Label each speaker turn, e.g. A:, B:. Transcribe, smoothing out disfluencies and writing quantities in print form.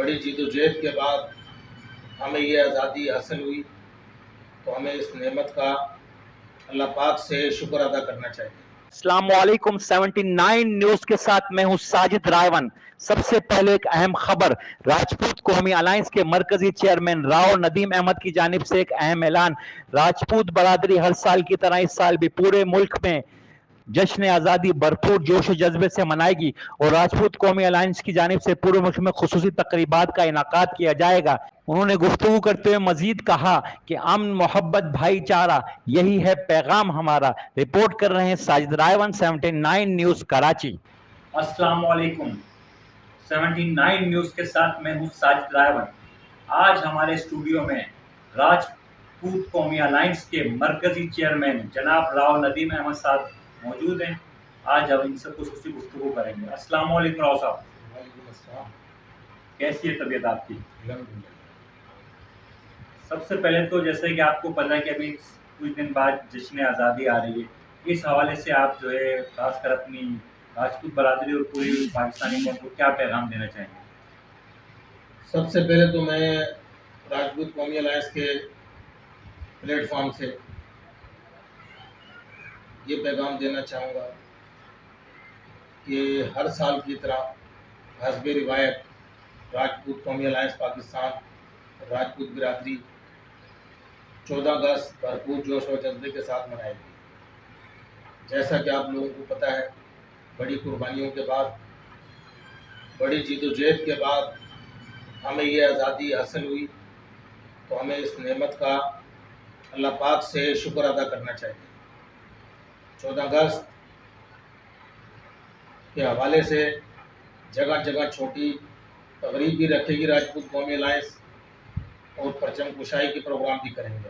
A: بڑی جید و جہد کے بعد ہمیں یہ آزادی حاصل ہوئی تو ہمیں اس نعمت کا اللہ پاک سے شکر ادا کرنا چاہیے۔
B: السلام علیکم 79 نیوز کے ساتھ میں ہوں ساجد رائیون۔ سب سے پہلے ایک اہم خبر، راجپوت قومی الائنس کے مرکزی چیئرمین راؤ ندیم احمد کی جانب سے ایک اہم اعلان۔ راجپوت برادری ہر سال کی طرح اس سال بھی پورے ملک میں جشن آزادی بھرپور جوش و جذبے سے منائے گی اور راجپوت قومی الائنس کی جانب سے پورے ملک میں خصوصی تقریبات کا انعقاد کیا جائے گا۔ انہوں نے گفتگو کرتے ہوئے مزید کہا کہ امن، محبت، بھائی چارہ، یہی ہے پیغام ہمارا۔ رپورٹ کر رہے ہیں ساجد رائیون، 79 نیوز کراچی۔
C: السلام علیکم، 79 نیوز کے ساتھ میں ہوں ساجد رائیون۔ آج ہمارے اسٹوڈیو میں راجپوت قومی الائنس کے مرکزی چیئرمین جناب راؤ ندیم احمد صاحب موجود ہیں۔ آج ہم ان سے خصوصی گفتگو کریں گے۔ السلام علیکم راؤ صاحب۔
A: وعلیکم السلام۔
C: کیسی ہے طبیعت آپ کی؟
A: الحمدللہ۔
C: سب سے پہلے تو جیسے کہ آپ کو پتہ ہے کہ ابھی کچھ دن بعد جشن آزادی آ رہی ہے، اس حوالے سے آپ جو ہے خاص کر اپنی راجپوت برادری اور پوری پاکستانی قوم کو کیا پیغام دینا چاہیں گے؟
A: سب سے پہلے تو میں راجپوت قومی الائنس کے پلیٹ فارم سے یہ پیغام دینا چاہوں گا کہ ہر سال کی طرح حسب روایت راجپوت قومی الائنس پاکستان اور راجپوت برادری 14 اگست بھرپور جوش و جذبے کے ساتھ منائے گی۔ جیسا کہ آپ لوگوں کو پتہ ہے، بڑی قربانیوں کے بعد، بڑی جید و جہد کے بعد ہمیں یہ آزادی حاصل ہوئی تو ہمیں اس نعمت کا اللہ پاک سے شکر ادا کرنا چاہیے۔ 14 اگست کے حوالے سے جگہ جگہ چھوٹی تقریب بھی رکھے گی راجپوت قومی الائنس اور پرچم کشائی کے پروگرام بھی کریں گے۔